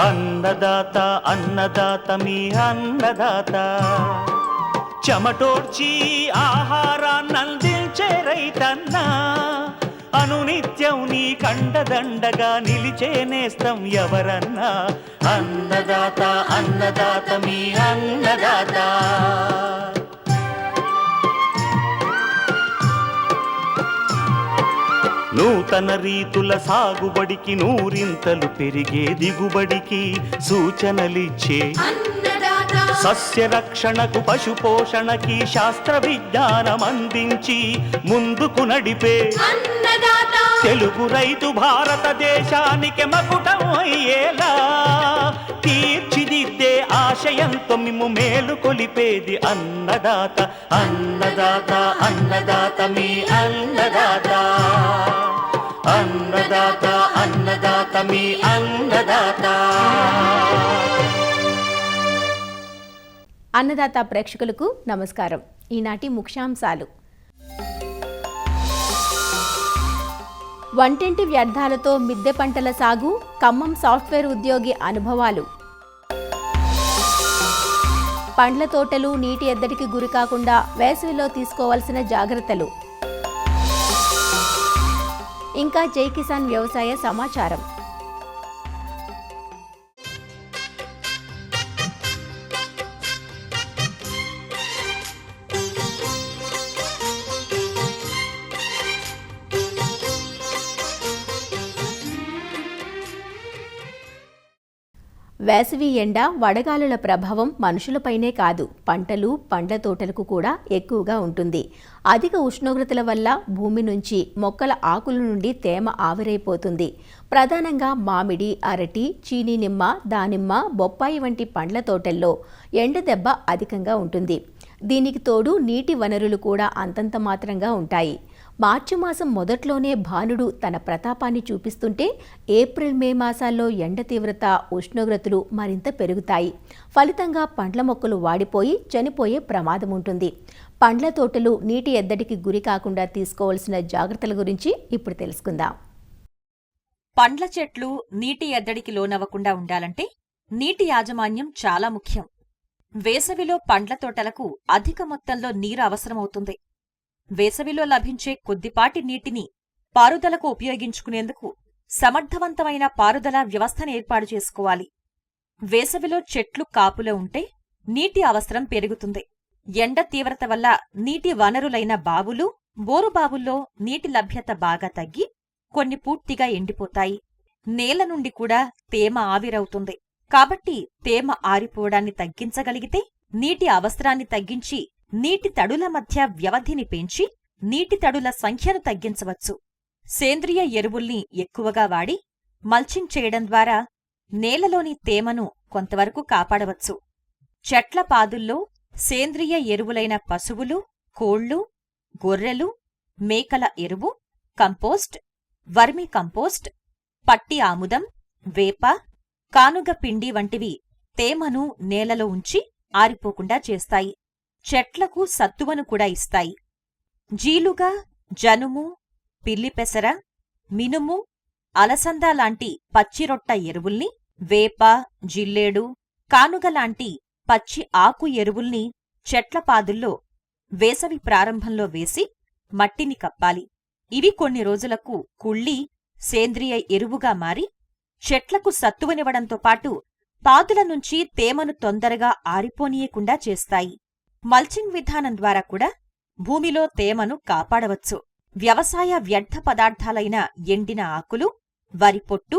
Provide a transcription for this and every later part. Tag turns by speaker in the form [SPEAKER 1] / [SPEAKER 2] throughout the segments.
[SPEAKER 1] అన్నదాత అన్నదాత మీ అన్నదాత, చెమటోడ్చి ఆహారాన్నందించే రైతన్న, అనునిత్యం నీ కండదండగా నిలిచే నేస్తం ఎవరన్నా. అన్నదాత అన్నదాత మీ అన్నదాత. నూతన రీతుల సాగుబడికి, నూరింతలు పెరిగే దిగుబడికి సూచనలిచ్చే సస్య రక్షణకు, పశు పోషణకి శాస్త్ర విజ్ఞానం అందించి ముందుకు నడిపే తెలుగు రైతు భారతదేశానికి మకుటం అయ్యేలా తీర్చిదిద్దే ఆశయంతో మిమ్ము మేలు కొలిపేది అన్నదాత. అన్నదాత అన్నదాత మీ అన్నదాత. అన్నదాత అన్నదాత మీ అన్నదాత.
[SPEAKER 2] అన్నదాత ప్రేక్షకులకు నమస్కారం. ఈనాటి ముఖ్యాంశాలు: వంటింటి వ్యర్థాలతో మిద్దె పంటల సాగు, ఖమ్మం సాఫ్ట్వేర్ ఉద్యోగి అనుభవాలు, పండ్ల తోటలు నీటి ఎద్దడికి గురికాకుండా వేసవిలో తీసుకోవాల్సిన జాగ్రత్తలు, ఇంకా జై కిసాన్ వ్యవసాయ సమాచారం. వేసవి ఎండ, వడగాలుల ప్రభావం మనుషులపైనే కాదు, పంటలు పండ్ల తోటలకు కూడా ఎక్కువగా ఉంటుంది. అధిక ఉష్ణోగ్రతల వల్ల భూమి నుంచి మొక్కల ఆకుల నుండి తేమ ఆవిరైపోతుంది. ప్రధానంగా మామిడి, అరటి, చీనీ నిమ్మ, దానిమ్మ, బొప్పాయి వంటి పండ్ల తోటల్లో ఎండ దెబ్బ అధికంగా ఉంటుంది. దీనికి తోడు నీటి వనరులు కూడా అంతంత మాత్రంగా ఉంటాయి. మార్చి మాసం మొదట్లోనే భానుడు తన ప్రతాపాన్ని చూపిస్తుంటే ఏప్రిల్, మే మాసాల్లో ఎండ తీవ్రత, ఉష్ణోగ్రతలు మరింత పెరుగుతాయి. ఫలితంగా పండ్ల మొక్కలు వాడిపోయి చనిపోయే ప్రమాదం ఉంటుంది. పండ్ల తోటలు నీటి ఎద్దడికి గురి కాకుండా తీసుకోవాల్సిన జాగ్రత్తల గురించి ఇప్పుడు తెలుసుకుందాం.
[SPEAKER 3] పండ్ల చెట్లు నీటి ఎద్దడికి లోనవ్వకుండా ఉండాలంటే నీటి యాజమాన్యం చాలా ముఖ్యం. వేసవిలో పండ్ల తోటలకు అధిక మొత్తంలో నీరు అవసరమవుతుంది. వేసవిలో లభించే కొద్దిపాటి నీటిని పారుదలకు ఉపయోగించుకునేందుకు సమర్థవంతమైన పారుదల వ్యవస్థను ఏర్పాటు చేసుకోవాలి. వేసవిలో చెట్లు కాపులో ఉంటే నీటి అవసరం పెరుగుతుంది. ఎండ తీవ్రత వల్ల నీటి వనరులైన బావులు, బోరుబావుల్లో నీటి లభ్యత బాగా తగ్గి కొన్ని పూర్తిగా ఎండిపోతాయి. నేల నుండి కూడా తేమ ఆవిరవుతుంది. కాబట్టి తేమ ఆరిపోవడాన్ని తగ్గించగలిగితే నీటి అవసరాన్ని తగ్గించి నీటి తడుల మధ్య వ్యవధిని పెంచి నీటి తడుల సంఖ్యను తగ్గించవచ్చు. సేంద్రియ ఎరువుల్ని ఎక్కువగా వాడి మల్చింగ్ చేయడం ద్వారా నేలలోని తేమను కొంతవరకు కాపాడవచ్చు. చెట్ల పాదుల్లో సేంద్రియ ఎరువులైన పశువులు, కోళ్లు, గొర్రెలు, మేకల ఎరువు, కంపోస్ట్, వర్మీ కంపోస్ట్, పట్టి ఆముదం, వేప, కానుగ పిండి వంటివి తేమను నేలలో ఉంచి ఆరిపోకుండా చేస్తాయి. చెట్లకు సత్తువను కూడా ఇస్తాయి. జీలుగా, జనుము, పిల్లిపెసర, మినుము, అలసంద లాంటి పచ్చిరొట్ట ఎరువుల్ని, వేప, జిల్లేడు, కానుగలాంటి పచ్చి ఆకు ఎరువుల్ని చెట్ల పాదుల్లో వేసవి ప్రారంభంలో వేసి మట్టిని కప్పాలి. ఇవి కొన్ని రోజులకు కుళ్ళి సేంద్రియ ఎరువుగా మారి చెట్లకు సత్తువనివ్వడంతో పాటు పాదుల నుంచి తేమను తొందరగా ఆరిపోనీయకుండా చేస్తాయి. మల్చింగ్ విధానం ద్వారా కూడా భూమిలో తేమను కాపాడవచ్చు. వ్యవసాయ వ్యర్థ పదార్థాలైన ఎండిన ఆకులు, వరి పొట్టు,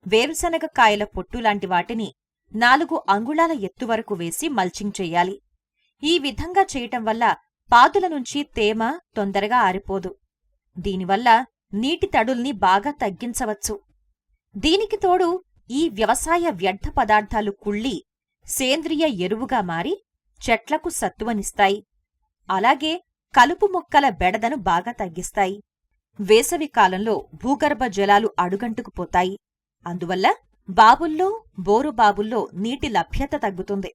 [SPEAKER 3] వేరుశనగ కాయల పొట్టు లాంటి వాటిని 4 అంగుళాల ఎత్తు వరకు వేసి మల్చింగ్ చెయ్యాలి. ఈ విధంగా చేయటం వల్ల పాదుల నుంచి తేమ తొందరగా ఆరిపోదు. దీనివల్ల నీటి తడుల్ని బాగా తగ్గించవచ్చు. దీనికి తోడు ఈ వ్యవసాయ వ్యర్థ పదార్థాలు కుళ్ళి సేంద్రియ ఎరువుగా మారి చెట్లకు సత్తువనిస్తాయి. అలాగే కలుపు మొక్కల బెడదను బాగా తగ్గిస్తాయి. వేసవి కాలంలో భూగర్భ జలాలు అడుగంటుకుపోతాయి. అందువల్ల బావుల్లో, బోరుబావుల్లో నీటి లభ్యత తగ్గుతుంది.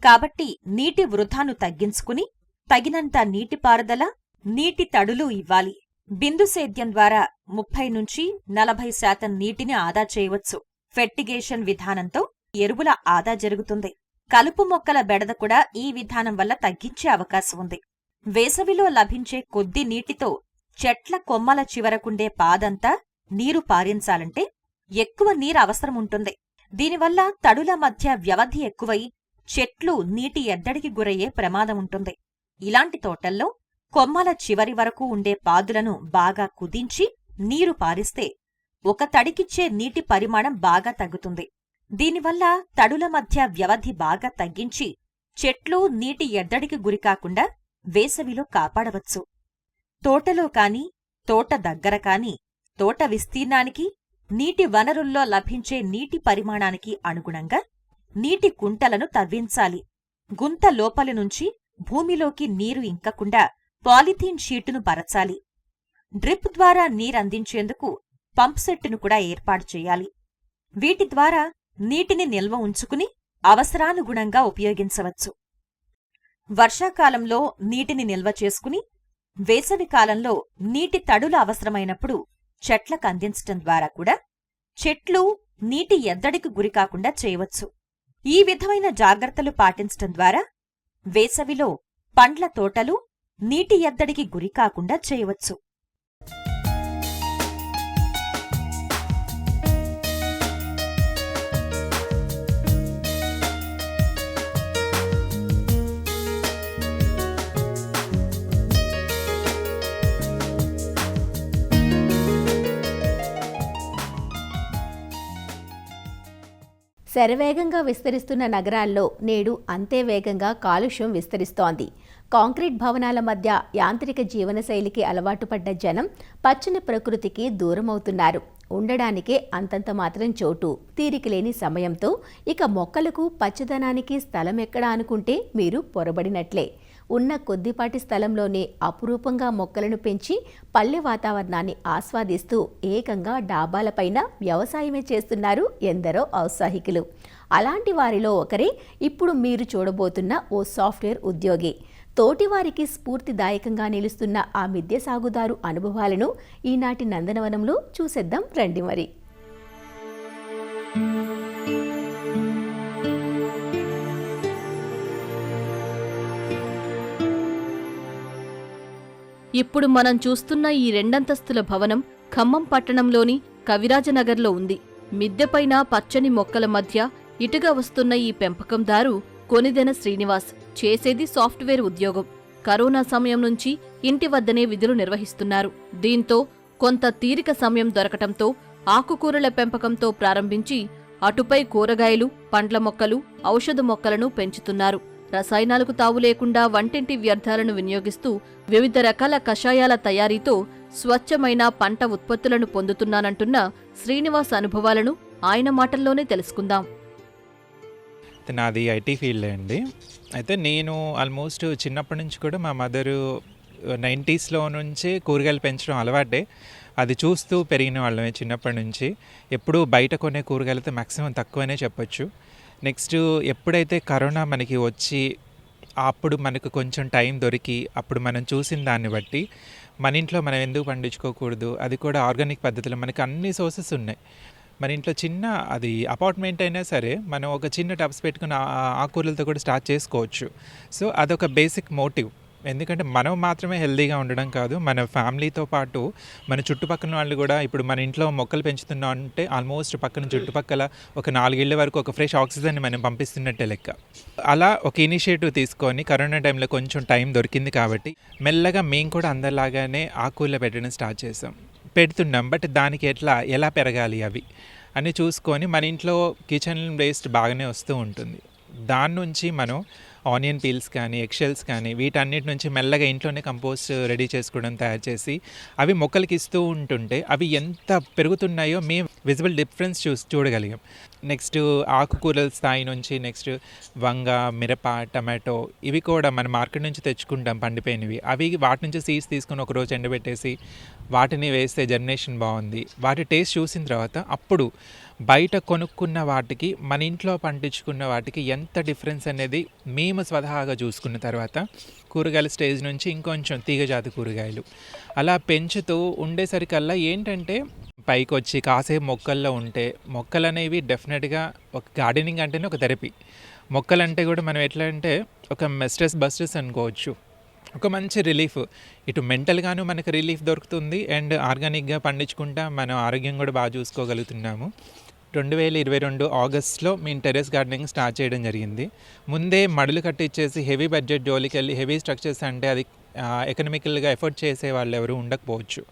[SPEAKER 3] కాబట్టి నీటి వృధాను తగ్గించుకుని తగినంత నీటిపారుదల, నీటి తడులు ఇవ్వాలి. బిందు సేద్యం ద్వారా 30 నుంచి 40% నీటిని ఆదా చేయవచ్చు. ఫెర్టిగేషన్ విధానంతో ఎరువుల ఆదా జరుగుతుంది. కలుపు మొక్కల బెడద కూడా ఈ విధానం వల్ల తగ్గించే అవకాశం ఉంది. వేసవిలో లభించే కొద్ది నీటితో చెట్ల కొమ్మల చివరకుండే పాదంతా నీరు పారించాలంటే ఎక్కువ నీరు అవసరం ఉంటుంది. దీనివల్ల తడుల మధ్య వ్యవధి ఎక్కువై చెట్లు నీటి ఎద్దడికి గురయ్యే ప్రమాదం ఉంటుంది. ఇలాంటి తోటల్లో కొమ్మల చివరి వరకు ఉండే పాదులను బాగా కుదించి నీరు పారిస్తే ఒక తడికిచ్చే నీటి పరిమాణం బాగా తగ్గుతుంది. దీనివల్ల తడుల మధ్య వ్యవధి బాగా తగ్గించి చెట్లు నీటి ఎద్దడికి గురికాకుండా వేసవిలో కాపాడవచ్చు. తోటలో కాని, తోట దగ్గర కాని, తోట విస్తీర్ణానికి, నీటి వనరుల్లో లభించే నీటి పరిమాణానికి అనుగుణంగా నీటి కుంటలను తవ్వించాలి. గుంత లోపలి నుంచి భూమిలోకి నీరు ఇంకకుండా పాలిథీన్ షీటును పరచాలి. డ్రిప్ ద్వారా నీరందించేందుకు పంప్ సెట్టును కూడా ఏర్పాటు చేయాలి. వీటి ద్వారా నీటిని నిల్వ ఉంచుకుని అవసరానుగుణంగా ఉపయోగించవచ్చు. వర్షాకాలంలో నీటిని నిల్వ చేసుకుని వేసవి కాలంలో నీటి తడులు అవసరమైనప్పుడు చెట్లకు అందించటం ద్వారా కూడా చెట్లు నీటి ఎద్దడికి గురికాకుండా చేయవచ్చు. ఈ విధమైన జాగ్రత్తలు పాటించటం ద్వారా వేసవిలో పండ్ల తోటలు నీటి ఎద్దడికి గురికాకుండా చేయవచ్చు.
[SPEAKER 2] శరవేగంగా విస్తరిస్తున్న నగరాల్లో నేడు అంతే వేగంగా కాలుష్యం విస్తరిస్తోంది. కాంక్రీట్ భవనాల మధ్య యాంత్రిక జీవనశైలికి అలవాటు పడ్డ జనం పచ్చని ప్రకృతికి దూరమవుతున్నారు. ఉండడానికే అంతంత మాత్రం చోటు, తీరికలేని సమయంతో ఇక మొక్కలకు పచ్చదనానికి స్థలం ఎక్కడా అనుకుంటే మీరు పొరబడినట్లే. ఉన్న కొద్దిపాటి స్థలంలోనే అపురూపంగా మొక్కలను పెంచి పల్లె వాతావరణాన్ని ఆస్వాదిస్తూ ఏకంగా డాబాలపైన వ్యవసాయమే చేస్తున్నారు ఎందరో ఔత్సాహికులు. అలాంటి వారిలో ఒకరే ఇప్పుడు మీరు చూడబోతున్న ఓ సాఫ్ట్వేర్ ఉద్యోగి. తోటివారికి స్ఫూర్తిదాయకంగా నిలుస్తున్న ఆ మిద్దె సాగుదారు అనుభవాలను ఈనాటి నందనవనంలో చూసేద్దాం రండి మరి.
[SPEAKER 4] ఇప్పుడు మనం చూస్తున్న ఈ రెండంతస్తుల భవనం ఖమ్మం పట్టణంలోని కవిరాజనగర్లో ఉంది. మిద్దెపైన పచ్చని మొక్కల మధ్య ఇటుగా వస్తున్న ఈ పెంపకందారు కొనిదెన శ్రీనివాస్. చేసేది సాఫ్ట్వేర్ ఉద్యోగం. కరోనా సమయం నుంచి ఇంటి వద్దనే విధులు నిర్వహిస్తున్నారు. దీంతో కొంత తీరిక సమయం దొరకటంతో ఆకుకూరల పెంపకంతో ప్రారంభించి అటుపై కూరగాయలు, పండ్ల మొక్కలు, ఔషధ మొక్కలను పెంచుతున్నారు. రసాయనాలకు తావు లేకుండా వంటింటి వ్యర్థాలను వినియోగిస్తూ వివిధ రకాల కషాయాల తయారీతో స్వచ్ఛమైన పంట ఉత్పత్తులను పొందుతున్నానంటున్న శ్రీనివాస్ అనుభవాలను ఆయన మాటల్లోనే తెలుసుకుందాం.
[SPEAKER 5] నాది ఐటీ ఫీల్డ్ అండి. అయితే నేను ఆల్మోస్ట్ చిన్నప్పటి నుంచి కూడా మా మదరు 90స్లో నుంచే కూరగాయలు పెంచడం అలవాటే. అది చూస్తూ పెరిగిన వాళ్ళమే చిన్నప్పటి నుంచి. ఎప్పుడూ బయట కొనే కూరగాయలతో మ్యాక్సిమం తక్కువనే చెప్పొచ్చు. నెక్స్ట్ ఎప్పుడైతే కరోనా మనకి వచ్చి అప్పుడు మనకు కొంచెం టైం దొరికి అప్పుడు మనం చూసిన దాన్ని బట్టి మన ఇంట్లో మనం ఎందుకు పండించుకోకూడదు, అది కూడా ఆర్గానిక్ పద్ధతిలో మనకి అన్ని సోర్సెస్ ఉన్నాయి. మన ఇంట్లో చిన్న అది అపార్ట్మెంట్ అయినా సరే మనం ఒక చిన్న టబ్స్ పెట్టుకుని ఆకుకూరలతో కూడా స్టార్ట్ చేసుకోవచ్చు. సో అదొక బేసిక్ మోటివ్. ఎందుకంటే మనం మాత్రమే హెల్తీగా ఉండడం కాదు, మన ఫ్యామిలీతో పాటు మన చుట్టుపక్కల వాళ్ళు కూడా. ఇప్పుడు మన ఇంట్లో మొక్కలు పెంచుతున్నాం అంటే ఆల్మోస్ట్ పక్కన చుట్టుపక్కల ఒక 4 ఇళ్ళ వరకు ఒక ఫ్రెష్ ఆక్సిజన్ని మనం పంపిస్తున్నట్టే లెక్క. అలా ఒక ఇనిషియేటివ్ తీసుకొని కరోనా టైంలో కొంచెం టైం దొరికింది కాబట్టి మెల్లగా మేము కూడా అందరిలాగానే ఆకుకూరలు పెట్టడం స్టార్ట్ చేసాం, పెడుతున్నాం. బట్ దానికి ఎలా పెరగాలి అవి అని చూసుకొని మన ఇంట్లో కిచెన్ వేస్ట్ బాగానే వస్తూ ఉంటుంది. దాని నుంచి మనం ఆనియన్ పీల్స్ కానీ, ఎగ్షెల్స్ కానీ, వీటన్నిటి నుంచి మెల్లగా ఇంట్లోనే కంపోస్ట్ రెడీ చేసుకోవడం తయారు చేసి అవి మొక్కలకి ఇస్తూ ఉంటుంటే అవి ఎంత పెరుగుతున్నాయో మేము విజిబుల్ డిఫరెన్స్ చూడగలిగాం. నెక్స్ట్ ఆకుకూరల స్థాయి నుంచి నెక్స్ట్ వంగ, మిరప, టమాటో ఇవి కూడా మన మార్కెట్ నుంచి తెచ్చుకుంటాం పండిపోయినవి. అవి వాటి నుంచి సీడ్స్ తీసుకుని ఒకరోజు ఎండబెట్టేసి వాటిని వేస్తే జర్మినేషన్ బాగుంది. వాటి టేస్ట్ చూసిన తర్వాత అప్పుడు బయట కొనుక్కున్న వాటికి మన ఇంట్లో పండించుకున్న వాటికి ఎంత డిఫరెన్స్ అనేది మేము స్వతహాగా చూసుకున్న తర్వాత కూరగాయల స్టేజ్ నుంచి ఇంకొంచెం తీగజాతి కూరగాయలు అలా పెంచుతూ ఉండేసరికల్లా ఏంటంటే పైకి వచ్చి కాసేపు మొక్కల్లో ఉంటే మొక్కలు అనేవి డెఫినెట్గా ఒక గార్డెనింగ్ అంటేనే ఒక థెరపీ. మొక్కలు అంటే కూడా మనం ఎట్లా అంటే ఒక స్ట్రెస్ బస్టర్స్ అనుకోవచ్చు, ఒక మంచి రిలీఫ్. ఇటు మెంటల్గాను మనకు రిలీఫ్ దొరుకుతుంది అండ్ ఆర్గానిక్గా పండించుకుంటా మనం ఆరోగ్యం కూడా బాగా చూసుకోగలుగుతున్నాము. 2022 ఆగస్ట్లో మేము టెర్రస్ గార్డెనింగ్ స్టార్ట్ చేయడం జరిగింది. ముందే మడులు కట్టించేసి హెవీ బడ్జెట్ జోలికి వెళ్ళి హెవీ స్ట్రక్చర్స్ అంటే అది ఎకనామికల్గా ఎఫర్ట్ చేసే వాళ్ళు ఎవరు ఉండకపోవచ్చు.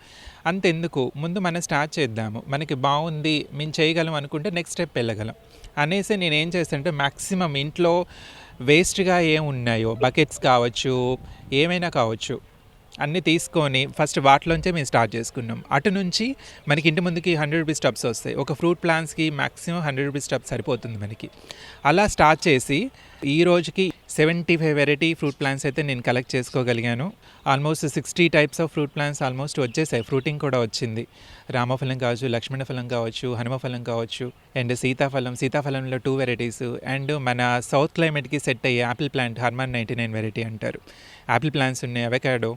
[SPEAKER 5] అంతెందుకు, ముందు మనం స్టార్ట్ చేద్దాము, మనకి బాగుంది మేము చేయగలం అనుకుంటే నెక్స్ట్ స్టెప్ వెళ్ళగలం అనేసి నేను ఏం చేస్తానంటే మ్యాక్సిమం ఇంట్లో వేస్ట్గా ఏం ఉన్నాయో బకెట్స్ కావచ్చు ఏమైనా కావచ్చు అన్నీ తీసుకొని ఫస్ట్ వాటిలోంచే మేము స్టార్ట్ చేసుకున్నాం. అటు నుంచి మనకి ఇంటి ముందుకి 100 రూపీస్ టబ్స్ వస్తాయి. ఒక ఫ్రూట్ ప్లాంట్స్కి మ్యాక్సిమం 100 రూపీస్ టబ్ సరిపోతుంది మనకి. అలా స్టార్ట్ చేసి ఈ రోజుకి 75 వెరైటీ ఫ్రూట్ ప్లాంట్స్ అయితే నేను కలెక్ట్ చేసుకోగలిగాను. Almost 60 types of fruit plants almost వచ్చేసాయి. ఫ్రూటింగ్ కూడా వచ్చింది. రామఫలం కావచ్చు, లక్ష్మణ ఫలం కావచ్చు, హనుమఫలం కావచ్చు అండ్ సీతాఫలంలో 2 వెరైటీస్ అండ్ మన సౌత్ క్లైమేట్కి సెట్ అయ్యే యాపిల్ ప్లాంట్ హర్మన్ 99 వెరైటీ అంటారు. యాపిల్ ప్లాంట్స్ ఉన్నాయి, అవకాడో,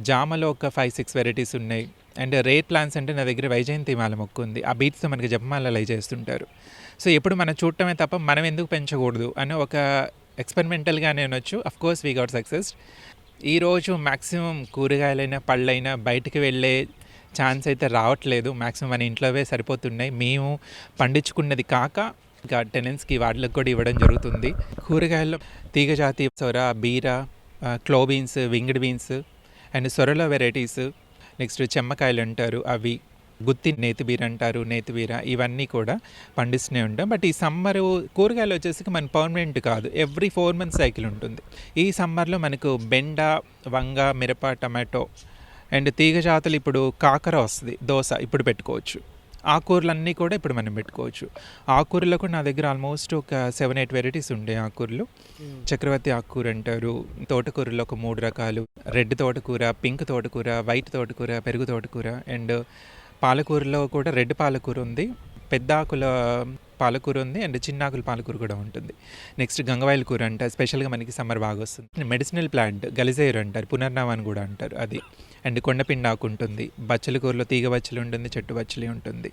[SPEAKER 5] జామలో ఒక 5-6 వెరైటీస్ ఉన్నాయి అండ్ రేర్ ప్లాంట్స్ అంటే నా దగ్గర వైజయంతి మాల మొక్క ఉంది. ఆ బీట్స్తో మనకి జపమాలలు అయి చేస్తుంటారు. సో ఎప్పుడు మనం చూడటమే తప్ప మనం ఎందుకు పెంచకూడదు అని ఒక ఎక్స్పెరిమెంటల్గానే అనొచ్చు. Of course we got success. ఈరోజు మ్యాక్సిమం కూరగాయలైనా పళ్ళైనా బయటికి వెళ్ళే ఛాన్స్ అయితే రావట్లేదు. మ్యాక్సిమం మన ఇంట్లోవే సరిపోతున్నాయి. మేము పండించుకున్నది కాక ఇంకా టెనెంట్స్కి వాటికి కూడా ఇవ్వడం జరుగుతుంది. కూరగాయల్లో తీగజాతి సొర, బీర, క్లో బీన్స్, వింగ్డ్ బీన్స్ అండ్ సొరలో వెరైటీస్, నెక్స్ట్ చెమ్మకాయలు అంటారు అవి, గుత్తి నేతిబీర అంటారు, నేతిబీర, ఇవన్నీ కూడా పండిస్తూనే ఉంటాం. బట్ ఈ సమ్మర్ కూరగాయలు వచ్చేసి మన పర్మనెంట్ కాదు, ఎవ్రీ 4 మంత్స్ సైకిల్ ఉంటుంది. ఈ సమ్మర్లో మనకు బెండ, వంగ, మిరప, టమాటో అండ్ తీగ జాతులు, ఇప్పుడు కాకర వస్తుంది, దోస ఇప్పుడు పెట్టుకోవచ్చు. ఆకుకూరలన్నీ కూడా ఇప్పుడు మనం పెట్టుకోవచ్చు. ఆకుకూరలో కూడా నా దగ్గర ఆల్మోస్ట్ ఒక 7-8 వెరైటీస్ ఉండే ఆకుకూరలు. చక్రవర్తి ఆకుకూర అంటారు. తోటకూరలో ఒక 3 రకాలు, రెడ్ తోటకూర, పింక్ తోటకూర, వైట్ తోటకూర, పెరుగు తోటకూర అండ్ పాలకూరలో కూడా రెడ్ పాలకూర ఉంది, పెద్ద ఆకుల పాలకూర ఉంది అండ్ చిన్న ఆకుల పాలకూర కూడా ఉంటుంది. నెక్స్ట్ గంగవాయిల కూర అంటారు, స్పెషల్గా మనకి సమ్మర్ బాగా వస్తుంది. మెడిసినల్ ప్లాంట్ గలిజేరు అంటారు, పునర్నవాన్ని కూడా అంటారు అది. అండ్ కొండపిండి ఆకు ఉంటుంది, బచ్చల కూరలో తీగ బచ్చలి ఉంటుంది, చెట్టు బచ్చలి ఉంటుంది.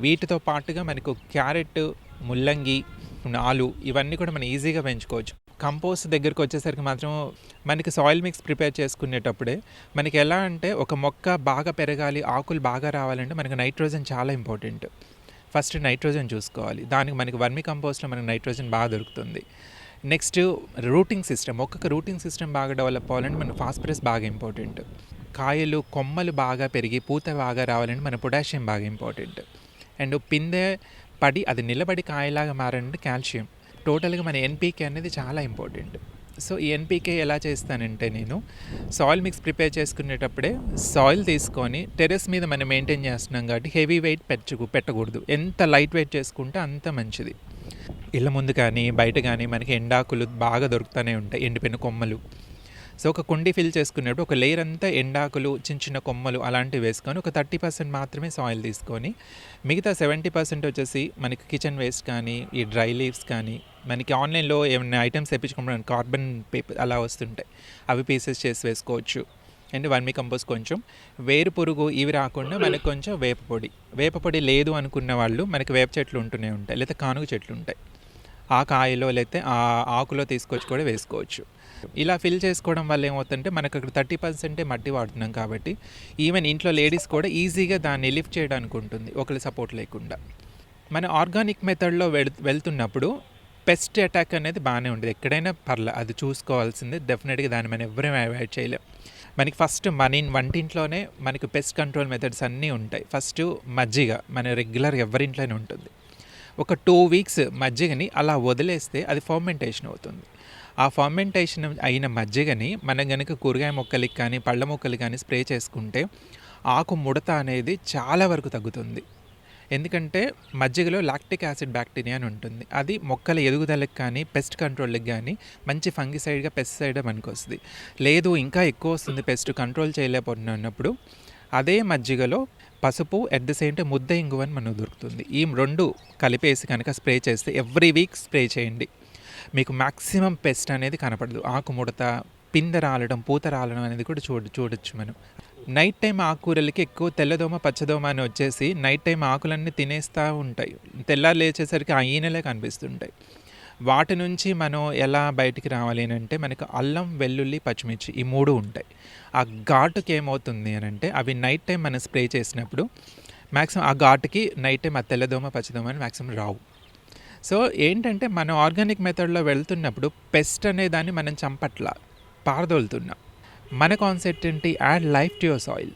[SPEAKER 5] వీటితో పాటుగా మనకు క్యారెట్, ముల్లంగి, ఆలు ఇవన్నీ కూడా మనం ఈజీగా పెంచుకోవచ్చు. కంపోస్ట్ దగ్గరికి వచ్చేసరికి మాత్రం మనకి సాయిల్ మిక్స్ ప్రిపేర్ చేసుకునేటప్పుడే మనకి ఎలా అంటే ఒక మొక్క బాగా పెరగాలి, ఆకులు బాగా రావాలంటే మనకు నైట్రోజన్ చాలా ఇంపార్టెంట్. ఫస్ట్ నైట్రోజన్ చూసుకోవాలి. దానికి మనకి వర్మి కంపోస్ట్లో మనకి నైట్రోజన్ బాగా దొరుకుతుంది. నెక్స్ట్ రూటింగ్ సిస్టమ్, ఒక్కొక్క రూటింగ్ సిస్టమ్ బాగా డెవలప్ అవ్వాలంటే మనకు ఫాస్ఫరస్ బాగా ఇంపార్టెంట్. కాయలు, కొమ్మలు బాగా పెరిగి పూత బాగా రావాలంటే మన పొటాషియం బాగా ఇంపార్టెంట్. అండ్ పిందె పడి అది నిలబడి కాయలాగా మారాలంటే కాల్షియం. టోటల్గా మన ఎన్పీకే అనేది చాలా ఇంపార్టెంట్. సో ఈ ఎన్పీకే ఎలా చేస్తానంటే నేను సాయిల్ మిక్స్ ప్రిపేర్ చేసుకునేటప్పుడే సాయిల్ తీసుకొని టెర్రస్ మీద మనం మెయింటైన్ చేస్తున్నాం కాబట్టి హెవీ వెయిట్ పెట్టకూడదు. ఎంత లైట్ వెయిట్ చేసుకుంటే అంత మంచిది. ఇళ్ళ ముందు కానీ బయట కానీ మనకి ఎండాకులు బాగా దొరుకుతూనే ఉంటాయి, ఎండిపోయిన కొమ్మలు. సో ఒక కుండీ ఫిల్ చేసుకునేప్పుడు ఒక లేయర్ అంతా ఎండాకులు, చిన్న చిన్న కొమ్మలు అలాంటివి వేసుకొని ఒక 30% మాత్రమే సాయిల్ తీసుకొని మిగతా 70% వచ్చేసి మనకి కిచెన్ వేస్ట్ కానీ ఈ డ్రై లీవ్స్ కానీ మనకి ఆన్లైన్లో ఏమైనా ఐటమ్స్ తెప్పించుకోవడం కార్బన్ పేపర్ అలా వస్తుంటాయి, అవి పీసెస్ చేసి వేసుకోవచ్చు. అండ్ వర్మి కంపోస్ట్ కొంచెం, వేరు పురుగు ఇవి రాకుండా మనకు కొంచెం వేపపొడి లేదు అనుకున్న వాళ్ళు మనకి వేప చెట్లు ఉంటూనే ఉంటాయి, లేదా కానుగ చెట్లు ఉంటాయి, ఆ కాయలో లేకపోతే ఆ ఆకులో తీసుకొచ్చి కూడా వేసుకోవచ్చు. ఇలా ఫిల్ చేసుకోవడం వల్ల ఏమవుతుందంటే మనకు అక్కడ 30% మట్టి వాడుతున్నాం కాబట్టి ఈవెన్ ఇంట్లో లేడీస్ కూడా ఈజీగా దాన్ని లిఫ్ట్ చేయడానికి ఉంటుంది ఒకరి సపోర్ట్ లేకుండా. మన ఆర్గానిక్ మెథడ్లో వెళ్తున్నప్పుడు పెస్ట్ అటాక్ అనేది బాగానే ఉంటుంది, ఎక్కడైనా పర్లే, అది చూసుకోవాల్సిందే డెఫినెట్గా. దాన్ని మనం ఎవరేం అవాయిడ్ చేయలేం. మనకి ఫస్ట్ మన వంటింట్లోనే మనకి పెస్ట్ కంట్రోల్ మెథడ్స్ అన్నీ ఉంటాయి. ఫస్ట్ మజ్జిగ మన రెగ్యులర్ ఎవరింట్లోనే ఉంటుంది. ఒక 2 వీక్స్ మజ్జిగని అలా వదిలేస్తే అది ఫర్మెంటేషన్ అవుతుంది. ఆ ఫర్మెంటేషన్ అయిన మజ్జిగని మనం కనుక కూరగాయ మొక్కలకి కానీ పళ్ళ మొక్కలకి కానీ స్ప్రే చేసుకుంటే ఆకు ముడత అనేది చాలా వరకు తగ్గుతుంది. ఎందుకంటే మజ్జిగలో లాక్టిక్ యాసిడ్ బ్యాక్టీరియా అని ఉంటుంది, అది మొక్కల ఎదుగుదలకు కానీ పెస్ట్ కంట్రోల్కి కానీ మంచి ఫంగిసైడ్గా పెస్టిసైడ్గా మనకు వస్తుంది. లేదు ఇంకా ఎక్కువ వస్తుంది, పెస్ట్ కంట్రోల్ చేయలేకపోతున్నప్పుడు అదే మజ్జిగలో పసుపు అట్ ద సేమ్ టైం ముద్ద ఇంగువ అని మనకు దొరుకుతుంది. ఈ 2 కలిపేసి కనుక స్ప్రే చేస్తే ఎవ్రీ వీక్ స్ప్రే చేయండి, మీకు మ్యాక్సిమం పెస్ట్ అనేది కనపడదు. ఆకు ముడత, పిందె రాలడం, పూత రాలడం అనేది కూడా చూడొచ్చు మనం. నైట్ టైం ఆకుకూరలకి ఎక్కువ తెల్లదోమ పచ్చదోమ అని వచ్చేసి నైట్ టైం ఆకులన్నీ తినేస్తూ ఉంటాయి. తెల్లారు లేచేసరికి ఆ ఈనెలే కనిపిస్తుంటాయి. వాటి నుంచి మనం ఎలా బయటికి రావాలి అని అంటే మనకు అల్లం, వెల్లుల్లి, పచ్చిమిర్చి ఈ 3 ఉంటాయి. ఆ ఘాటుకి ఏమవుతుంది అని అంటే అవి నైట్ టైం మనం స్ప్రే చేసినప్పుడు మ్యాక్సిమం ఆ ఘాటుకి నైట్ టైం ఆ తెల్లదోమ పచ్చదోమ అని మ్యాక్సిమం రావు. సో ఏంటంటే మనం ఆర్గానిక్ మెథడ్లో వెళ్తున్నప్పుడు పెస్ట్ అనే దాన్ని మనం చంపట్లా, పారదోలుతున్నాం. మన కాన్సెప్ట్ ఏంటి, add life to your soil.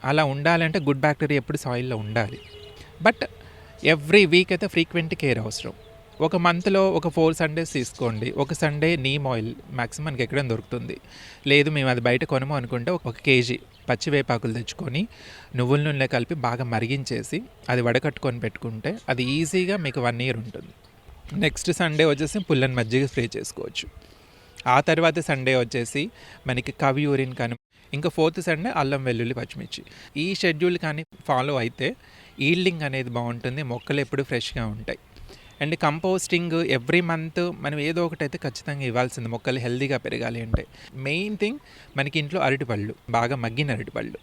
[SPEAKER 5] అలా ఉండాలంటే గుడ్ బ్యాక్టీరియా ఎప్పుడు సాయిల్లో ఉండాలి. బట్ ఎవ్రీ వీక్ అయితే ఫ్రీక్వెంట్ కేర్ అవసరం. ఒక మంత్లో ఒక 4 సండేస్ తీసుకోండి. ఒక సండే నీమ్ ఆయిల్ మ్యాక్సిమం మనకి ఎక్కడైనా దొరుకుతుంది. లేదు మేము అది బయట కొనము అనుకుంటే 1 కేజీ పచ్చి వేపాకులు తెచ్చుకొని నువ్వుల నూనెలో కలిపి బాగా మరిగించేసి అది వడకట్టుకొని పెట్టుకుంటే అది ఈజీగా మీకు 1 year ఉంటుంది. నెక్స్ట్ సండే వచ్చేసి పుల్లని మజ్జిగ స్ప్రే చేసుకోవచ్చు. ఆ తర్వాత సండే వచ్చేసి మనకి కవి యూరిన్ కానీ, ఇంకా 4th సండే అల్లం, వెల్లుల్లి, పచ్చిమిర్చి. ఈ షెడ్యూల్ కానీ ఫాలో అయితే ఈల్డింగ్ అనేది బాగుంటుంది, మొక్కలు ఎప్పుడు ఫ్రెష్గా ఉంటాయి. అండ్ కంపోస్టింగ్ ఎవ్రీ మంత్ మనం ఏదో ఒకటైతే ఖచ్చితంగా ఇవ్వాల్సింది మొక్కలు హెల్తీగా పెరగాలి అంటే. మెయిన్ థింగ్ మనకి ఇంట్లో అరటిపళ్ళు, బాగా మగ్గిన అరటిపళ్ళు,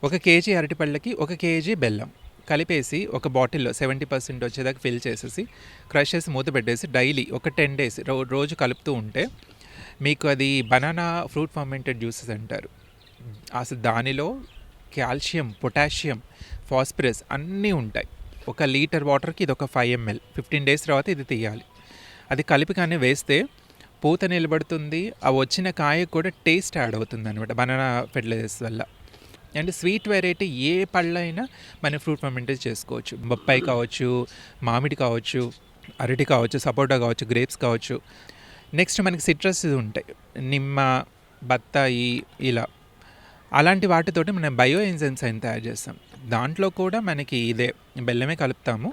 [SPEAKER 5] 1 కేజీ అరటిపళ్ళకి 1 కేజీ బెల్లం కలిపేసి ఒక బాటిల్లో 70% వచ్చేదాకా ఫిల్ చేసేసి క్రష్ చేసి మూత పెట్టేసి డైలీ ఒక 10 days రోజు కలుపుతూ ఉంటే మీకు అది బనానా ఫ్రూట్ ఫర్మెంటెడ్ జ్యూసెస్ అంటారు. అసలు దానిలో కాల్షియం, పొటాషియం, ఫాస్ఫరస్ అన్నీ ఉంటాయి. 1 లీటర్ వాటర్కి ఇది ఒక 5 ml. 15 days తర్వాత ఇది తీయాలి. అది కలిపి కానీ వేస్తే పూత నిలబడుతుంది. ఆ వచ్చిన కాయ కూడా టేస్ట్ యాడ్ అవుతుంది అనమాట బనానా ఫెర్టిలైజర్స్ వల్ల. అండ్ స్వీట్ వెరైటీ ఏ పళ్ళైనా మనం ఫ్రూట్ ఫర్మెంటేజ్ చేసుకోవచ్చు. బొప్పాయి కావచ్చు, మామిడి కావచ్చు, అరటి కావచ్చు, సపోటా కావచ్చు, గ్రేప్స్ కావచ్చు. నెక్స్ట్ మనకి సిట్రస్ ఉంటాయి, నిమ్మ, బత్తాయి, ఇలా అలాంటి వాటితోటి మనం బయో ఎంజైమ్స్ అని తయారు చేస్తాం. దాంట్లో కూడా మనకి ఇదే బెల్లమే కలుపుతాము.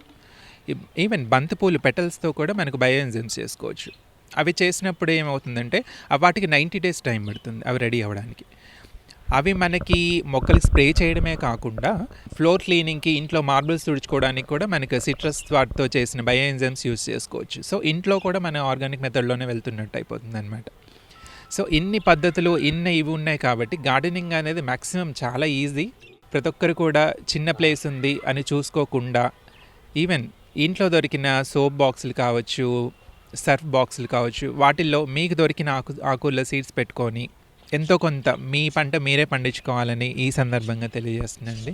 [SPEAKER 5] ఈవెన్ బంతిపూలు పెటల్స్తో కూడా మనకు బయో ఎంజైమ్స్ చేసుకోవచ్చు. అవి చేసినప్పుడు ఏమవుతుందంటే వాటికి 90 days టైం పడుతుంది అవి రెడీ అవ్వడానికి. అవి మనకి మొక్కలకి స్ప్రే చేయడమే కాకుండా ఫ్లోర్ క్లీనింగ్కి, ఇంట్లో మార్బుల్స్ తుడుచుకోవడానికి కూడా మనకి సిట్రస్ వాటితో చేసిన బయో ఎంజైమ్స్ యూస్ చేసుకోవచ్చు. సో ఇంట్లో కూడా మన ఆర్గానిక్ మెథడ్లోనే వెళ్తున్నట్టు అయిపోతుంది అనమాట. సో ఇన్ని పద్ధతులు ఇవి ఉన్నాయి కాబట్టి గార్డెనింగ్ అనేది మ్యాక్సిమం చాలా ఈజీ. ప్రతి ఒక్కరు కూడా చిన్న ప్లేస్ ఉంది అని చూసుకోకుండా ఈవెన్ ఇంట్లో దొరికిన సోప్ బాక్సులు కావచ్చు, సర్ఫ్ బాక్సులు కావచ్చు, వాటిల్లో మీకు దొరికిన ఆకుల సీడ్స్ పెట్టుకొని ఎంతో కొంత మీ పంట మీరే పండించుకోవాలని ఈ సందర్భంగా తెలియజేస్తుందండి.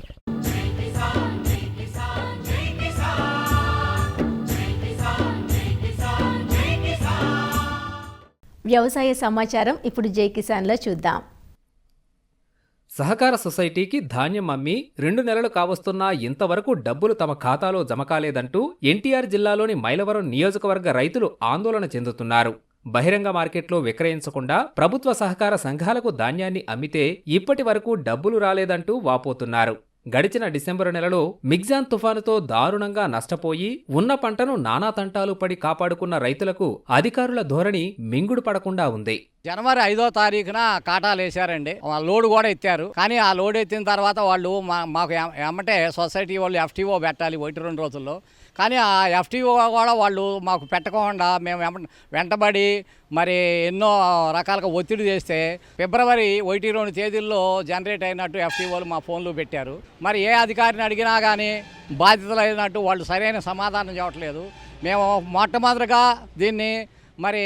[SPEAKER 2] వ్యవసాయ సమాచారం ఇప్పుడు జై కిసాన్లో చూద్దాం.
[SPEAKER 6] సహకార సొసైటీకి ధాన్యం అమ్మి 2 నెలలు కావస్తున్నా ఇంతవరకు డబ్బులు తమ ఖాతాలో జమ కాలేదంటూ ఎన్టీఆర్ జిల్లాలోని మైలవరం నియోజకవర్గ రైతులు ఆందోళన చెందుతున్నారు. బహిరంగ మార్కెట్లో విక్రయించకుండా ప్రభుత్వ సహకార సంఘాలకు ధాన్యాన్ని అమ్మితే ఇప్పటి వరకు డబ్బులు రాలేదంటూ వాపోతున్నారు. గడిచిన డిసెంబరు నెలలో మిగ్జాన్ తుఫానుతో దారుణంగా నష్టపోయి ఉన్న పంటను నానా తంటాలు పడి కాపాడుకున్న రైతులకు అధికారుల ధోరణి మింగుడు పడకుండా ఉంది.
[SPEAKER 7] జనవరి 5వ తారీఖున కాటాలు వేశారండి. లోడ్ కూడా ఎత్తారు. కానీ ఆ లోడ్ ఎత్తిన తర్వాత వాళ్ళు మాకు ఏమంటే సొసైటీ వాళ్ళు FTO పెట్టాలి 1-2 రోజుల్లో. కానీ ఆ FTO కూడా వాళ్ళు మాకు పెట్టకుండా మేము వెంటబడి మరి ఎన్నో రకాలుగా ఒత్తిడి చేస్తే ఫిబ్రవరి 1-2 తేదీల్లో జనరేట్ అయినట్టు FTOలు మా ఫోన్లో పెట్టారు. మరి ఏ అధికారిని అడిగినా కానీ బాధ్యతలు అయినట్టు వాళ్ళు సరైన సమాధానం చెప్పట్లేదు. మేము మొట్టమొదటిగా దీన్ని మరి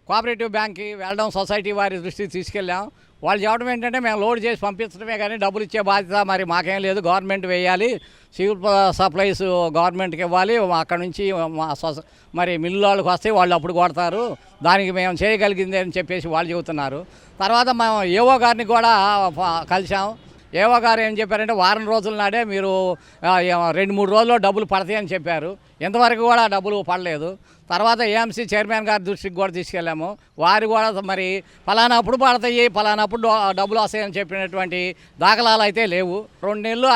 [SPEAKER 7] కోఆపరేటివ్ బ్యాంక్కి వెళ్ళడం, సొసైటీ వారి దృష్టికి తీసుకెళ్ళాం. వాళ్ళు చెప్పడం ఏంటంటే మేము లోడ్ చేసి పంపించడమే కానీ డబ్బులు ఇచ్చే బాధ్యత మరి మాకేం లేదు, గవర్నమెంట్ వేయాలి, సివిల్ సప్లైస్ గవర్నమెంట్కి ఇవ్వాలి, అక్కడ నుంచి మరి మిల్లు వాళ్ళకి వస్తే వాళ్ళు అప్పుడు కొడతారు, దానికి మేము చేయగలిగింది అని చెప్పేసి వాళ్ళు చెబుతున్నారు. తర్వాత మేము ఏఓ గారిని కూడా కలిసాం. ఏఓ గారు ఏం చెప్పారంటే వారం రోజుల నాడే మీరు 2-3 రోజుల్లో డబ్బులు పడతాయని చెప్పారు. ఇంతవరకు కూడా డబ్బులు పడలేదు. తర్వాత ఏఎంసీ చైర్మన్ గారి దృష్టికి కూడా తీసుకెళ్ళాము. వారు కూడా మరి ఫలానాప్పుడు పడతాయి, ఫలానాప్పుడు డబ్బులు వస్తాయని చెప్పినటువంటి దాఖలాలు అయితే లేవు. 2 నెలలు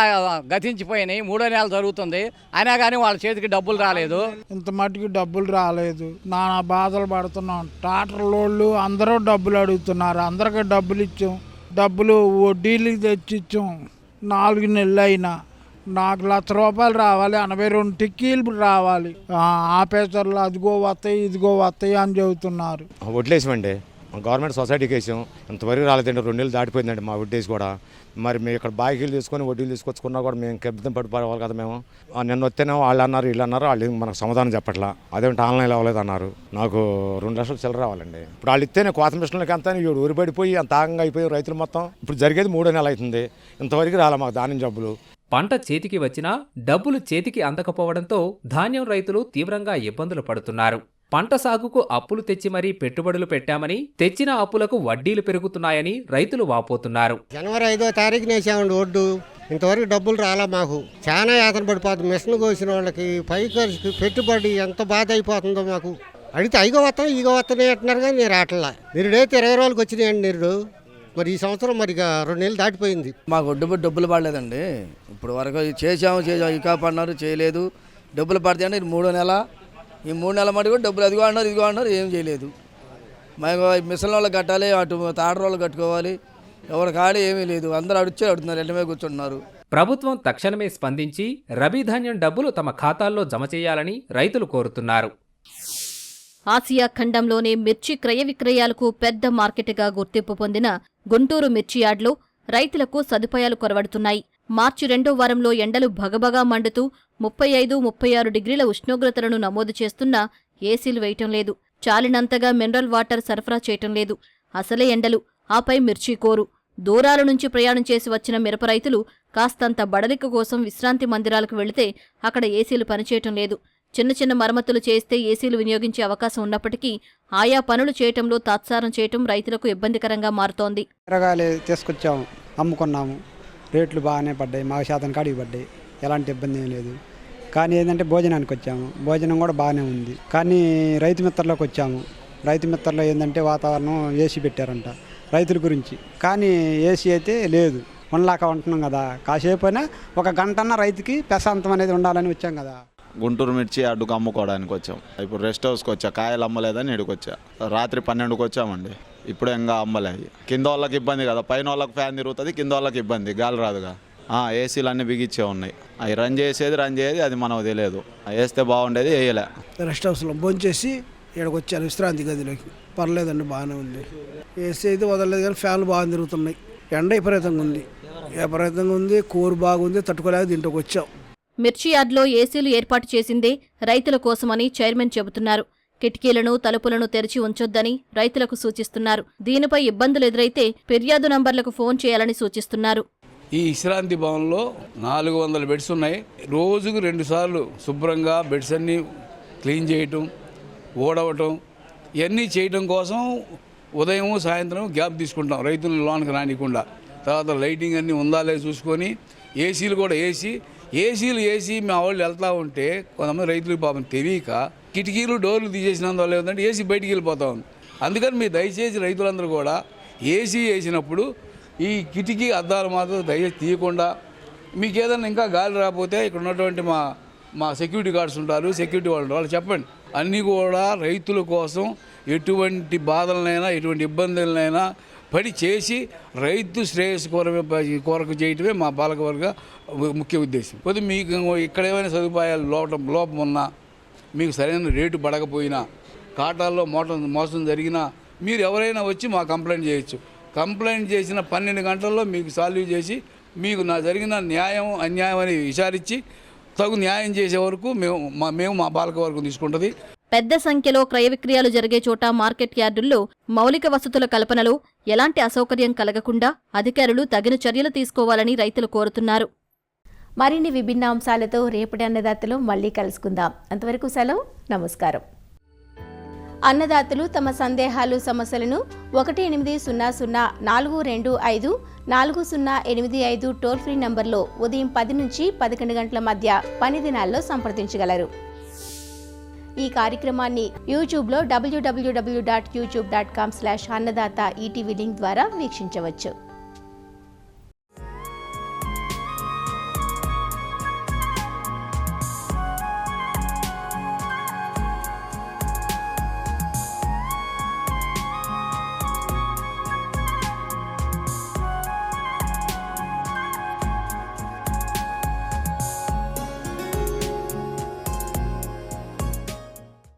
[SPEAKER 7] గతించిపోయినాయి, 3వ నెల జరుగుతుంది, అయినా కానీ వాళ్ళ చేతికి డబ్బులు రాలేదు.
[SPEAKER 8] ఇంత మటుకు డబ్బులు రాలేదు, నానా బాధలు పడుతున్నాం. ట్రాక్టర్ లోళ్ళు అందరూ డబ్బులు అడుగుతున్నారు, అందరికీ డబ్బులు ఇచ్చాం. డబ్బులు వడ్డీలకి తెచ్చిచ్చాం. 4 నెలలు అయినా నాకు ₹1,00,000 రావాలి, 82 టిక్కీలు రావాలి. ఆఫీసర్లు అదిగో వస్తాయి ఇదిగో వస్తాయి అని చెబుతున్నారు.
[SPEAKER 9] వడ్లేసామండి, గవర్నమెంట్ సొసైటీకి వేసాం, ఇంతవరకు రాలేదండి. 2 నెలలు దాటిపోయిందండి మా వడ్డీస్ కూడా. మరి మేము ఇక్కడ బాకీలు తీసుకొని వడ్డీలు తీసుకొచ్చుకున్నా కూడా మేము ఇబ్బంది పడిపోవాలి కదా మేము. నిన్న వస్తేనేమో వాళ్ళు అన్నారు వీళ్ళు అన్నారు, వాళ్ళు మనకు సమాధానం చెప్పట్లా. అదేంటి ఆన్లైన్లో అవ్వలేదు అన్నారు. నాకు 2 లక్షలు చిల్లర రావాలండి. ఇప్పుడు వాళ్ళు ఇస్తేనే కోత మిషన్లకి అంతా ఊరిపడిపోయి అంత ఆగంగా అయిపోయి రైతులు మొత్తం. ఇప్పుడు జరిగేది 3 నెలలు అవుతుంది, ఇంతవరకు రాలే మాకు ధాన్యం జబ్బులు.
[SPEAKER 6] పంట చేతికి వచ్చినా డబ్బులు చేతికి అందకపోవడంతో ధాన్యం రైతులు తీవ్రంగా ఇబ్బందులు పడుతున్నారు. పంట సాగుకు అప్పులు తెచ్చి మరీ పెట్టుబడులు పెట్టామని తెచ్చిన అప్పులకు వడ్డీలు పెరుగుతున్నాయని రైతులు వాపోతున్నారు.
[SPEAKER 10] జనవరి 5వ తారీఖున వేసామండి ఒడ్డు, ఇంతవరకు డబ్బులు రాలా. మాకు చాలా యాతన పడిపోతుంది. మిషన్ కోసిన వాళ్ళకి పై ఖర్చుకి పెట్టుబడి ఎంత బాధ అయిపోతుందో మాకు. అడిగితే ఐగో వస్తాం ఈగో వస్తానే అంటున్నారు కానీ నేను రావట్లా. నిరుడైతే 20 రోజులకు వచ్చినాయండి నిరుడు. మరి ఈ సంవత్సరం మరి 2 నెలలు దాటిపోయింది.
[SPEAKER 11] మాకు ఒడ్డు డబ్బులు పడలేదండి. ఇప్పుడు వరకు చేసాము ఇంకా పడినారు చేయలేదు. డబ్బులు పడితే 3వ నెల, ఈ 3 నెలల మటు కూడా డబ్బులు అదిగో అన్నారు ఏం చేయలేదు. మాకు మిషన్ వాళ్ళు కట్టాలి, అటు తాడు రోజులు కట్టుకోవాలి, ఎవరి కాడి ఏమీ లేదు. అందరూ అడుగుతున్నారు, ఎండమే కూర్చుంటున్నారు.
[SPEAKER 6] ప్రభుత్వం తక్షణమే స్పందించి రబీ ధాన్యం డబ్బులు తమ ఖాతాల్లో జమ చేయాలని రైతులు కోరుతున్నారు.
[SPEAKER 4] ఆసియా ఖండంలోనే మిర్చి క్రయ విక్రయాలకు పెద్ద మార్కెట్గా గుర్తింపు పొందిన గుంటూరు మిర్చి యార్డ్లో రైతులకు సదుపాయాలు కొరవడుతున్నాయి. మార్చి 2వ వారంలో ఎండలు భగభగా మండుతూ 35-36 డిగ్రీల ఉష్ణోగ్రతలను నమోదు చేస్తున్నా ఏసీలు వేయటం లేదు. చాలినంతగా మినరల్ వాటర్ సరఫరా చేయటం లేదు. అసలే ఎండలు, ఆపై మిర్చి కోరు. దూరాల నుంచి ప్రయాణం చేసి వచ్చిన మిరప రైతులు కాస్తంత బడలిక కోసం విశ్రాంతి మందిరాలకు వెళితే అక్కడ ఏసీలు పనిచేయటం లేదు. చిన్న మరమ్మతులు చేస్తే ఏసీలు వినియోగించే అవకాశం ఉన్నప్పటికీ ఆయా పనులు చేయటంలో తాత్సారం చేయటం రైతులకు ఇబ్బందికరంగా మారుతోంది.
[SPEAKER 12] కూరగాయలు తీసుకొచ్చాము, అమ్ముకున్నాము, రేట్లు బాగానే పడ్డాయి, మాకు శాతం కాడికి పడ్డాయి, ఎలాంటి ఇబ్బంది ఏం లేదు. కానీ ఏంటంటే భోజనానికి వచ్చాము, భోజనం కూడా బాగానే ఉంది. కానీ రైతు మిత్రలోకి వచ్చాము. రైతు మిత్రలో ఏంటంటే వాతావరణం ఏసీ పెట్టారంట రైతుల గురించి, కానీ ఏసీ అయితే లేదు. ఉండలాక ఉంటున్నాం కదా, కాసేపు అయినా 1 గంటన్న రైతుకి ప్రశాంతం అనేది ఉండాలని వచ్చాం కదా.
[SPEAKER 13] గుంటూరు మిర్చి అడ్డుకు అమ్ముకోవడానికి వచ్చాం. ఇప్పుడు రెస్ట్ హౌస్కి వచ్చా, కాయలు అమ్మలేదని ఇక్కడికి వచ్చా. రాత్రి 12కి వచ్చామండి, ఇప్పుడు ఇంకా అమ్మలేదు. కింద వాళ్ళకి ఇబ్బంది కదా, పైన వాళ్ళకి ఫ్యాన్ తిరుగుతుంది, కింద వాళ్ళకి ఇబ్బంది, గాలి రాదుగా. ఏసీలు అన్నీ బిగించే ఉన్నాయి. అవి రన్ చేసేది అది మనకు తెలియదు. వేస్తే బాగుండేది, వేయలే.
[SPEAKER 14] రెస్ట్ హౌస్లో భోంచేసి ఇక్కడికి వచ్చాను విశ్రాంతి గదిలోకి. పర్లేదండి, బాగానే ఉంది. ఏసీ అయితే వదలలేదు కానీ ఫ్యాన్లు బాగా తిరుగుతున్నాయి. ఎండ విపరీతంగా ఉంది, కూర బాగుంది, తట్టుకోలేక దీంట్లోకి వచ్చాం.
[SPEAKER 4] మిర్చి యార్డ్లో ఏసీలు ఏర్పాటు చేసిందే రైతుల కోసమని చైర్మన్ చెబుతున్నారు. కిటికీలను, తలుపులను తెరిచి ఉంచొద్దని రైతులకు సూచిస్తున్నారు. దీనిపై ఇబ్బందులు ఎదురైతే ఫిర్యాదు నంబర్లకు ఫోన్ చేయాలని సూచిస్తున్నారు.
[SPEAKER 15] ఈ విశ్రాంతి భవన్లో 400 బెడ్స్ ఉన్నాయి. రోజుకు 2 సార్లు శుభ్రంగా బెడ్స్ అన్నీ క్లీన్ చేయటం, ఓడవటం, ఇవన్నీ చేయటం కోసం ఉదయం సాయంత్రం గ్యాప్ తీసుకుంటాం రైతులు లోనికి రానికుండా. తర్వాత లైటింగ్ అన్నీ ఉందా లేదు చూసుకొని, ఏసీలు కూడా ఏసీ మా వాళ్ళు వెళ్తూ ఉంటే కొంతమంది రైతులకు పాపం తెలియక కిటికీలు డోర్లు తీసేసినందువల్ల ఏదంటే ఏసీ బయటికి వెళ్ళిపోతూ ఉంది. అందుకని మీరు దయచేసి రైతులందరూ కూడా ఏసీ వేసినప్పుడు ఈ కిటికీ అద్దాలు మాత్రం దయచేసి తీయకుండా, మీకు ఏదైనా ఇంకా గాలి రాకపోతే ఇక్కడ ఉన్నటువంటి మా సెక్యూరిటీ గార్డ్స్ ఉంటారు, సెక్యూరిటీ వాళ్ళు చెప్పండి. అన్నీ కూడా రైతుల కోసం ఎటువంటి బాధలనైనా ఎటువంటి ఇబ్బందులనైనా పడి చేసి రైతు శ్రేయస్సు కొరకు చేయటమే మా పాలకవర్గ ముఖ్య ఉద్దేశం. కొద్ది మీకు ఇక్కడ ఏమైనా సదుపాయాలు లోపం ఉన్నా, మీకు సరైన రేటు పడకపోయినా, కాటాల్లో మోసం జరిగినా మీరు ఎవరైనా వచ్చి మా కంప్లైంట్ చేయొచ్చు. కంప్లైంట్ చేసిన 12 గంటల్లో మీకు సాల్వ్ చేసి మీకు జరిగిన న్యాయం అన్యాయం అని విచారించి తగు న్యాయం చేసే వరకు మేము మా పాలకవర్గం తీసుకుంటుంది.
[SPEAKER 4] పెద్ద సంఖ్యలో క్రయ విక్రయాలు జరిగే చోట మార్కెట్ యార్డుల్లో మౌలిక వసతుల కల్పనలో ఎలాంటి అసౌకర్యం కలగకుండా అధికారులు తగిన చర్యలు తీసుకోవాలని రైతులు కోరుతున్నారు.
[SPEAKER 2] మరిన్ని విభిన్న అంశాలతో రేపటి అన్నదాతలో మళ్లీ కలుసుకుందాం. అంతవరకు సెలవు, నమస్కారం. అన్నదాతలు తమ సందేహాలు, సమస్యలను 18004254085 టోల్ ఫ్రీ నంబర్లో ఉదయం 10 నుంచి 11 గంటల మధ్య పని దినాల్లో సంప్రదించగలరు. ఈ కార్యక్రమాన్ని యూట్యూబ్లో www.youtube.com/అన్నదాత ఈటీవీ లింక్ ద్వారా వీక్షించవచ్చు.